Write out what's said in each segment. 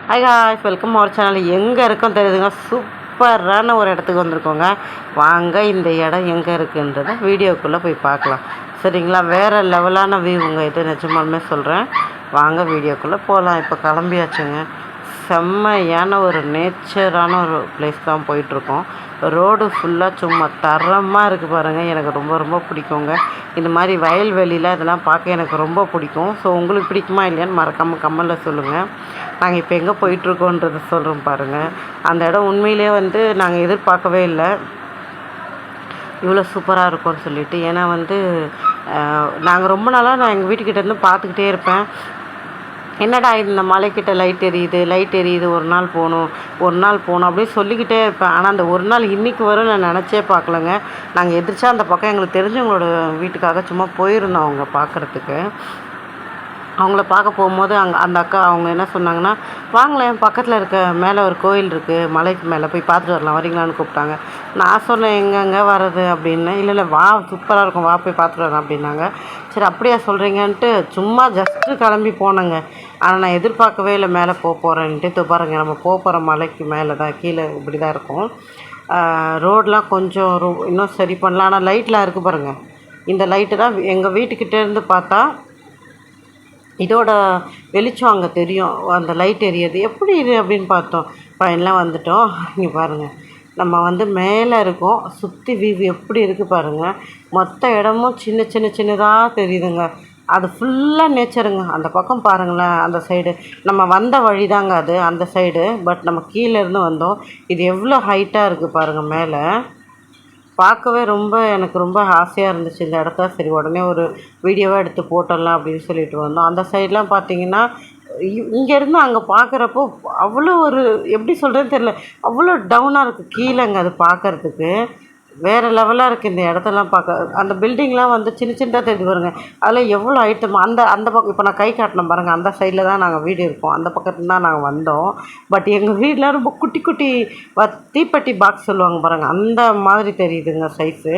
Hi guys, welcome our channel. எங்கே இருக்கோம் தெரியுதுங்க, சூப்பரான ஒரு இடத்துக்கு வந்திருக்கோங்க. வாங்க இந்த இடம் எங்கே இருக்குன்றதை வீடியோக்குள்ளே போய் பார்க்கலாம். சரிங்களா, வேறு லெவலான வியூங்க இது, நிஜமாலுமே சொல்கிறேன். வாங்க வீடியோக்குள்ளே போகலாம். இப்போ கிளம்பியாச்சுங்க. செம்மையான ஒரு நேச்சரான ஒரு பிளேஸ் தான் போயிட்டுருக்கோம். ரோடு ஃபுல்லாக சும்மா தரமாக இருக்குது பாருங்கள். எனக்கு ரொம்ப ரொம்ப பிடிக்குங்க. இந்த மாதிரி வயல்வெளியில் இதெல்லாம் பார்க்க எனக்கு ரொம்ப பிடிக்கும். ஸோ உங்களுக்கு பிடிக்குமா இல்லையான்னு மறக்காமல் கமெண்டில் சொல்லுங்கள். நாங்கள் இப்போ எங்கே போயிட்டுருக்கோன்றதை சொல்கிறோம் பாருங்கள். அந்த இடம் உண்மையிலே நாங்கள் எதிர்பார்க்கவே இல்லை இவ்வளோ சூப்பராக இருக்கும்னு சொல்லிட்டு. ஏன்னா நாங்கள் ரொம்ப நாளாக நான் எங்கள் வீட்டுக்கிட்டேருந்து பார்த்துக்கிட்டே இருப்பேன். என்னடா இந்த மலைக்கிட்ட லைட் எரியுது, ஒரு நாள் போகணும் அப்படின்னு சொல்லிக்கிட்டே இருப்பேன். ஆனால் அந்த ஒரு நாள் இன்றைக்கி வரும் நான் நினச்சே பார்க்கலங்க. நாங்கள் எதிர்த்தா அந்த பக்கம் எங்களுக்கு தெரிஞ்சவங்களோட வீட்டுக்காக சும்மா போயிருந்தோம் அவங்க பார்க்குறதுக்கு. அவங்கள பார்க்க போகும்போது அந்த அக்கா அவங்க என்ன சொன்னாங்கன்னா, வாங்களேன் பக்கத்தில் இருக்க மேலே ஒரு கோயில் இருக்குது, மலைக்கு மேலே போய் பார்த்துட்டு வரலாம், வரீங்களான்னு கூப்பிட்டாங்க. நான் சொன்னேன் எங்கெங்கே வர்றது அப்படின்னு. இல்லை வா, சூப்பராக இருக்கும், வா போய் பார்த்துட்டு வரலாம் அப்படின்னாங்க. சரி அப்படியா சொல்கிறீங்கன்ட்டு சும்மா ஜஸ்ட்டு கிளம்பி போனேங்க. ஆனால் நான் எதிர்பார்க்கவே இல்லை மேலே போகிறேன்ட்டு. பாருங்கள், நம்ம போகிற மலைக்கு மேலே தான், கீழே இப்படி தான் இருக்கும். ரோடெலாம் கொஞ்சம் இன்னும் சரி பண்ணலாம். ஆனால் லைட்லாம் இருக்குது பாருங்கள். இந்த லைட்டு தான் எங்கள் வீட்டுக்கிட்டேருந்து பார்த்தா இதோட வெளிச்சம் அங்கே தெரியும். அந்த லைட் எரியுது எப்படி இது அப்படின்னு பார்த்தோம். ஃபைனலாக வந்துட்டோம். இங்கே பாருங்கள், நம்ம மேலே இருக்கோம். சுற்றி வியூ எப்படி இருக்குது பாருங்கள். மொத்த இடமும் சின்னதாக தெரியுதுங்க. அது ஃபுல்லாக நேச்சருங்க. அந்த பக்கம் பாருங்களேன், அந்த சைடு நம்ம வந்த வழி தாங்க அது, அந்த சைடு. பட் நம்ம கீழேருந்து வந்தோம். இது எவ்வளோ ஹைட்டாக இருக்குது பாருங்கள் மேலே. பார்க்கவே எனக்கு ரொம்ப ஆசையாக இருந்துச்சு இந்த இடத்த. சரி உடனே ஒரு வீடியோவாக எடுத்து போட்டுடலாம் அப்படின்னு சொல்லிட்டு வந்தோம். அந்த சைட்லாம் பார்த்தீங்கன்னா இங்கேருந்து அங்கே பார்க்குறப்போ அவ்வளோ ஒரு எப்படி சொல்கிறதுன்னு தெரியல, அவ்வளோ டவுனாக இருக்குது கீழேங்க. அது பார்க்குறதுக்கு வேறு லெவலாக இருக்குது இந்த இடத்தெல்லாம் பார்க்க. அந்த பில்டிங்லாம் சின்னதாக தெரிஞ்சு பாருங்க. அதில் எவ்வளோ ஐட்டம் அந்த பக்கம் இப்போ நான் கை காட்டினேன் பாருங்கள். அந்த சைடில் தான் நாங்கள் வீடு இருக்கோம். அந்த பக்கத்துல தான் நாங்கள் வந்தோம். பட் எங்கள் வீட்டில் ரொம்ப குட்டி தீப்பெட்டி பாக்ஸ் சொல்லுவாங்க பாருங்கள், அந்த மாதிரி தெரியுதுங்க சைஸு.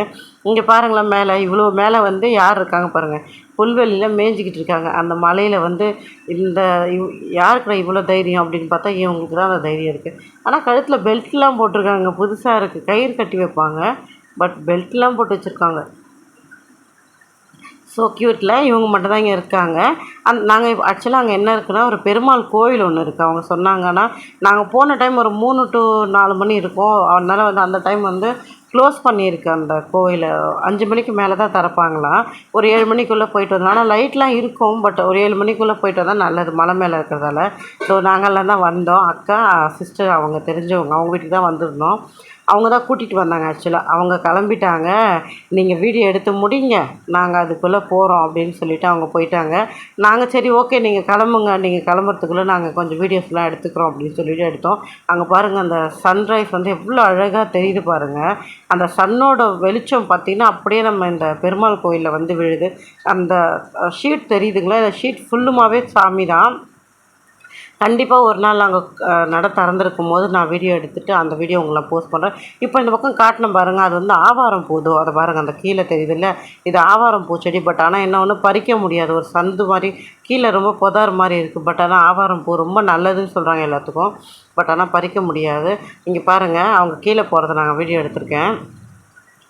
இங்கே பாருங்களேன், மேலே இவ்வளோ மேலே யார் இருக்காங்க பாருங்கள், புல்வெளியில் மேய்ஞ்சிக்கிட்டு இருக்காங்க. அந்த மலையில் இந்த யாருக்குற இவ்வளோ தைரியம் அப்படின்னு பார்த்தா இவங்களுக்கு தான் அந்த தைரியம் இருக்குது. ஆனால் கழுத்தில் பெல்ட்லாம் போட்டிருக்காங்க, புதுசாக இருக்குது. கயிறு கட்டி வைப்பாங்க, பட் பெல்ட்லாம் போட்டு வச்சுருக்காங்க. ஸோ க்யூட்டில் இவங்க மட்டும் தான் இங்கே இருக்காங்க. நாங்கள் ஆக்சுவலாக அங்கே என்ன இருக்குன்னா, ஒரு பெருமாள் கோயில் ஒன்று இருக்குது. அவங்க சொன்னாங்கன்னா, நாங்கள் போன டைம் ஒரு 3 to 4 மணி இருக்கும். அதனால் அந்த டைம் க்ளோஸ் பண்ணியிருக்கு அந்த கோயிலை. 5 மணிக்கு மேலே தான் திறப்பாங்களாம். ஒரு 7 மணிக்குள்ளே போயிட்டு வந்தோம். ஆனால் லைட்லாம் இருக்கும், பட் ஒரு 7 மணிக்குள்ளே போயிட்டு வந்தால் நல்லது, மலை மேலே இருக்கிறதால. ஸோ நாங்கள்லாம் தான் வந்தோம். அக்கா சிஸ்டர் அவங்க தெரிஞ்சவங்க, அவங்க வீட்டுக்கு தான் வந்திருந்தோம். அவங்க தான் கூட்டிகிட்டு வந்தாங்க. ஆக்சுவலாக அவங்க கிளம்பிட்டாங்க. நீங்கள் வீடியோ எடுத்து முடிங்க, நாங்கள் அதுக்குள்ளே போகிறோம் அப்படின்னு சொல்லிவிட்டு அவங்க போயிட்டாங்க. நாங்கள் சரி ஓகே நீங்கள் கிளம்புங்க, நீங்கள் கிளம்புறதுக்குள்ளே நாங்கள் கொஞ்சம் வீடியோஸ்லாம் எடுத்துக்கிறோம் அப்படின்னு சொல்லிட்டு எடுத்தோம். அங்கே பாருங்கள், அந்த சன்ரைஸ் எவ்வளோ அழகாக தெரியுது பாருங்கள். அந்த சன்னோட வெளிச்சம் பார்த்திங்கன்னா அப்படியே நம்ம இந்த பெருமாள் கோயிலில் விழுது. அந்த ஷீட் தெரியுதுங்களா, இந்த ஷீட் ஃபுல்லுமாகவே சாமி தான். கண்டிப்பாக ஒரு நாள் நாங்கள் நட திறந்துருக்கும் போது நான் வீடியோ எடுத்துகிட்டு அந்த வீடியோ உங்களை போஸ்ட் பண்ணுறேன். இப்போ இந்த பக்கம் காட்டின பாருங்கள், அது ஆவாரம் பூதோ, அதை பாருங்கள் அந்த கீழே தெரியுது இல்லை, இது ஆவாரம் பூச்செடி. பட் ஆனால் என்ன ஒன்று பறிக்க முடியாது, ஒரு சந்து மாதிரி கீழே ரொம்ப புதார் மாதிரி இருக்குது. பட் ஆனால் ஆவாரம் பூ ரொம்ப நல்லதுன்னு சொல்கிறாங்க எல்லாத்துக்கும். பட் ஆனால் பறிக்க முடியாது. இங்கே பாருங்கள், அவங்க கீழே போகிறத நாங்கள் வீடியோ எடுத்திருக்கேன்.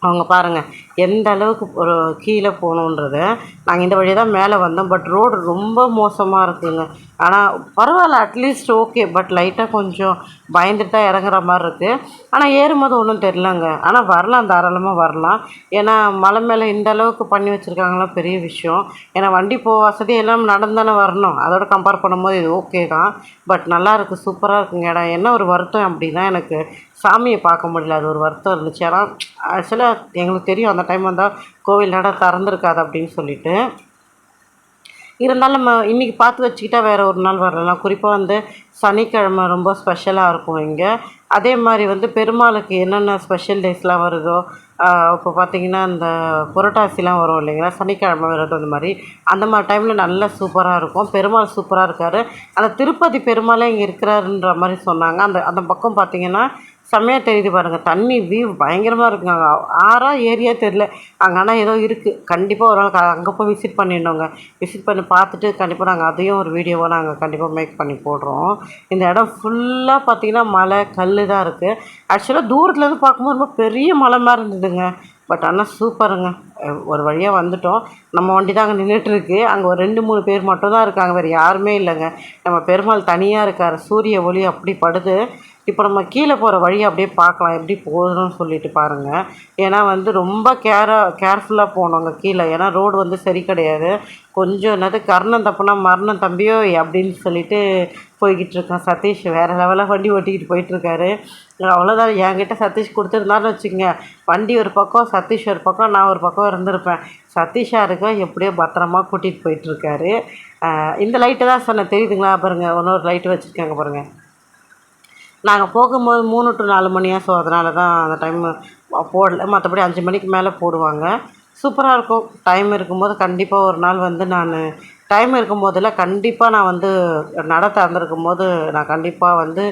அவங்க பாருங்கள் எந்த அளவுக்கு ஒரு கீழே போகணுன்றத. நாங்கள் இந்த வழியாக தான் மேலே வந்தோம். பட் ரோடு ரொம்ப மோசமாக இருக்குதுங்க. ஆனால் பரவாயில்ல, அட்லீஸ்ட் ஓகே. பட் லைட்டாக கொஞ்சம் பயந்துட்டு தான் இறங்குற மாதிரி இருக்குது. ஆனால் ஏறும்போது ஒன்றும் தெரிலங்க. ஆனால் வரலாம், தாராளமாக வரலாம். ஏன்னா மலை மேலே இந்த அளவுக்கு பண்ணி வச்சுருக்காங்களாம், பெரிய விஷயம். ஏன்னா வண்டி வசதி எல்லாம் நடந்தானே வரணும். அதோட கம்பேர் பண்ணும்போது இது ஓகே தான். பட் நல்லா இருக்குது, சூப்பராக இருக்குங்க இடம். என்ன ஒரு வருத்தம் அப்படின்னா, எனக்கு சாமியை பார்க்க முடியல, அது ஒரு வருத்தம் இருந்துச்சு. ஆனால் ஆக்சுவலாக எங்களுக்கு தெரியும் அந்த டைம் வந்தால் கோவில் நட திறந்துருக்காது அப்படின்னு சொல்லிட்டு. இருந்தாலும் நம்ம இன்றைக்கி பார்த்து வச்சுக்கிட்டா வேறு ஒரு நாள் வரலாம். குறிப்பாக சனிக்கிழமை ரொம்ப ஸ்பெஷலாக இருக்கும் இங்கே. அதே மாதிரி பெருமாளுக்கு என்னென்ன ஸ்பெஷல் டேஸ்லாம் வருதோ, இப்போ பார்த்திங்கன்னா இந்த புரட்டாசிலாம் வரும் இல்லைங்களா, சனிக்கிழமை வருது அந்த மாதிரி டைமில் நல்லா சூப்பராக இருக்கும். பெருமாள் சூப்பராக இருக்கார். அந்த திருப்பதி பெருமாளே இங்கே இருக்கிறாருன்ற மாதிரி சொன்னாங்க. அந்த பக்கம் பார்த்திங்கன்னா செம்மையாக தெரியுது பாருங்கள். தண்ணி வியூ பயங்கரமாக இருக்குங்க. அங்கே ஆறா ஏரியா தெரில. அங்கே ஆனால் ஏதோ இருக்குது. கண்டிப்பாக ஒரு நாள் அங்கே போய் விசிட் பண்ணிடணுங்க. விசிட் பண்ணி பார்த்துட்டு கண்டிப்பாக நாங்கள் அதையும் ஒரு வீடியோவாக நாங்கள் கண்டிப்பாக மேக் பண்ணி போடுறோம். இந்த இடம் ஃபுல்லாக பார்த்திங்கன்னா மலை கல் தான் இருக்குது. ஆக்சுவலாக தூரத்துலேருந்து பார்க்கும்போது ரொம்ப பெரிய மலை மாதிரி இருந்ததுங்க. பட் ஆனால் சூப்பருங்க. ஒரு வழியாக வந்துட்டோம். நம்ம வண்டி தான் அங்கே நின்றுட்டுருக்கு. அங்கே ஒரு 2-3 பேர் மட்டும் தான் இருக்காங்க, வேறு யாருமே இல்லைங்க. நம்ம பெருமாள் தனியாக இருக்கார். சூரிய ஒளி அப்படி படுது. இப்போ நம்ம கீழே போகிற வழியை அப்படியே பார்க்கலாம் எப்படி போகணும்னு சொல்லிட்டு பாருங்கள். ஏன்னா வந்து ரொம்ப கேர்ஃபுல்லாக போகணுங்க கீழே. ஏன்னா ரோடு வந்து சரி கிடையாது. கொஞ்சம் என்னது கர்ணம் தப்புனா மரணம் தம்பியோ அப்படின்னு சொல்லிட்டு போய்கிட்டு இருக்கேன். சதீஷ் வேறு லெவலாக வண்டி ஓட்டிக்கிட்டு போயிட்டுருக்காரு. அவ்வளோதான். என்கிட்ட சதீஷ் கொடுத்துருந்தாருன்னு வச்சுக்கோங்க, வண்டி ஒரு பக்கம் சதீஷ் ஒரு பக்கம் நான் ஒரு பக்கம் இருந்திருப்பேன். சதீஷாக இருக்க எப்படியோ பத்திரமா கூட்டிகிட்டு போயிட்டுருக்காரு. இந்த லைட்டு தான் சொன்னேன் தெரியுதுங்களா பாருங்கள். இன்னொரு லைட்டு வச்சுருக்காங்க பாருங்கள். நாங்கள் போகும்போது 3 to 4 மணியா, ஸோ அதனால தான் அந்த டைம் போடல. மற்றபடி 5 மணிக்கு மேலே போடுவாங்க. சூப்பராக இருக்கும். டைம் இருக்கும்போது கண்டிப்பாக ஒரு நாள் வந்து டைம் இருக்கும்போதில் கண்டிப்பாக நான் வந்து நட திறந்துருக்கும் போது நான் கண்டிப்பாக வந்து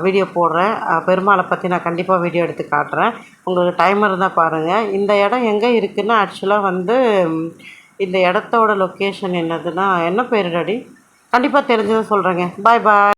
வீடியோ போடுறேன். பெருமாளை பற்றி நான் கண்டிப்பாக வீடியோ எடுத்து காட்டுறேன். உங்களுக்கு டைம் இருந்தால் பாருங்கள். இந்த இடம் எங்கே இருக்குதுன்னா ஆக்சுவலாக வந்து இந்த இடத்தோட லொக்கேஷன் என்னதுன்னா என்ன பேர் டாடி? கண்டிப்பாக தெரிஞ்சதை சொல்கிறேங்க. பாய் பாய்.